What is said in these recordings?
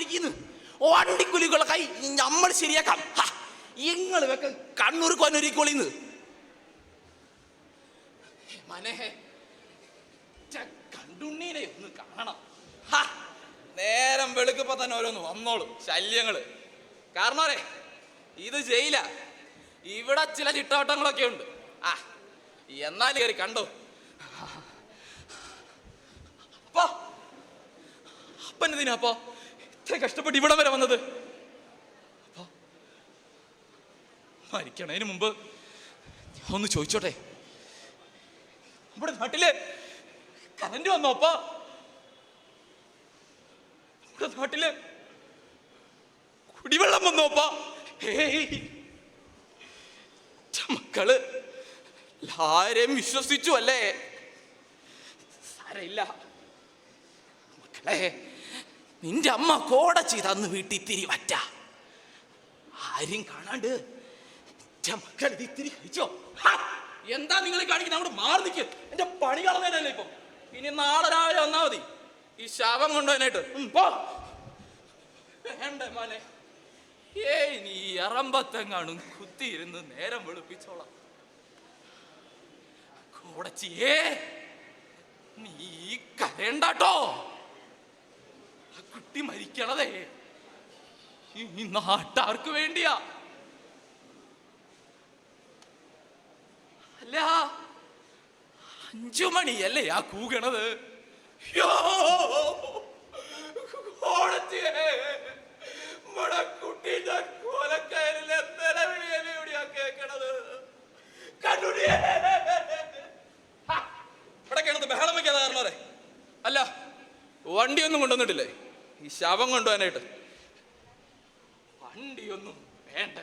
കാത്തിരിക്കുന്നു. വണ്ടിക്കുലികളെ കൈ നമ്മൾ ശരിയാക്കാം. നിങ്ങൾ കണ്ണൂർ കൊന്നൊരിക്കൊളിന്ന് മനെ കണ്ടുണ്ണീനെ ഒന്ന് കാണണം. നേരം വെളുക്കുമ്പോ തന്നെ ഓരോന്ന് വന്നോളും ശല്യങ്ങള്. കാരണവരെ ഇത് ജയില, ഇവിടെ ചില ചിട്ടവട്ടങ്ങളൊക്കെ ഉണ്ട്. എന്നാലും കയറി കണ്ടോ. അപ്പോ അപ്പനെന്തിനാ അപ്പോ ഇത്ര കഷ്ടപ്പെട്ട് ഇവിടം വരെ വന്നത്? അപ്പോ മരിക്കണതിന് മുമ്പ് ഒന്ന് ചോദിച്ചോട്ടെ, നമ്മുടെ നാട്ടില് കറന്റ് വന്നോ? അപ്പ നമ്മുടെ നാട്ടില് കുടിവെള്ളം വന്നോ? അപ്പ മക്കള് ആരെയും വിശ്വസിച്ചു അല്ലേ? സാരമില്ല മക്കളെ, നിന്റെ അമ്മ കോടച്ചി തന്ന് വീട്ടിൽ തിരി വറ്റ ആരും കാണാണ്ട് മക്കൾ ഇത്തിരി കഴിച്ചോ. എന്താ നിങ്ങൾ കാണിക്കുന്നത്? അങ്ങോട്ട് മാറി നിൽക്ക്. എന്റെ പണി കളഞ്ഞല്ലേ ഇപ്പൊ. ഇനി നാളെ രാവിലെ വന്നാ മതി ഈ ശവം കൊണ്ടുപോകാനായിട്ട്. വേണ്ട മോനെ, നീ അറമ്പത്തെങ്ങാണും കുത്തിയിരുന്ന് നേരം വെളുപ്പിച്ചോളാം. കോടച്ചിയേ നീ കരയണ്ടാട്ടോ. ആ കുട്ടി മരിക്കണതേ ഈ നാട്ടാർക്ക് വേണ്ടിയാ. അല്ല 5 മണിയല്ലേ ആ കൂകണത്? ബഹളം വയ്ക്കാതെ കാരണവരെ. അല്ല വണ്ടിയൊന്നും കൊണ്ടുവന്നിട്ടില്ലേ ഈ ശവം കൊണ്ടുപോകാനായിട്ട്? വണ്ടിയൊന്നും വേണ്ട,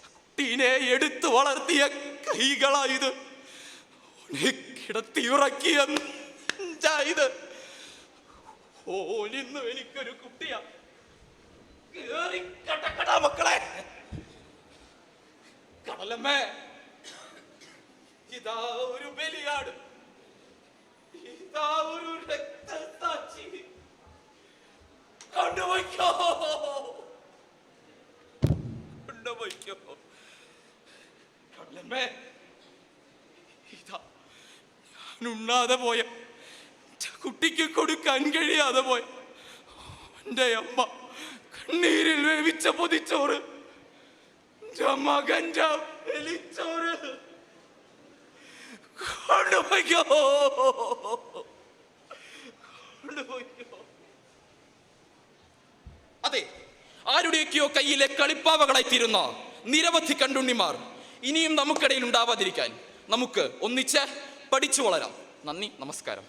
കുട്ടീനെ എടുത്തു വളർത്തിയ കൈകളായത്, കിടത്തിയുറക്കിയ ഇത്. ഓനിന്ന് എനിക്കൊരു കുട്ടിയാ. മക്കളെ കടലമ്മേ, ഇതാ ഒരു ബലിയാട്, ഇതാ ഒരു രക്തസാക്ഷി. കൊണ്ടുപോയിക്കോ, കൊണ്ടുപോയിക്കോ കടലമ്മേ. ഇതാ ഞാൻ ഉണ്ണാതെ പോയ, കുട്ടിക്ക് കൊടുക്കാൻ കഴിയാതെ പോയ എൻ്റെ അമ്മ കണ്ണീരിൽ വേവിച്ച പൊതിച്ചോറ്, മകൻ്റെ എലിച്ചോറ്. കൊണ്ടുപോയിക്കോ, കൊണ്ടുപോയിക്കോ. അതെ, ആരുടെയൊക്കെയോ കയ്യിലെ കളിപ്പാവകളായി തീരുന്ന നിരവധി കണ്ടുണ്ണിമാർ ഇനിയും നമുക്കിടയിൽ ഉണ്ടാവാതിരിക്കാൻ നമുക്ക് ഒന്നിച്ച് പഠിച്ചു വളരാം. നന്ദി, നമസ്കാരം.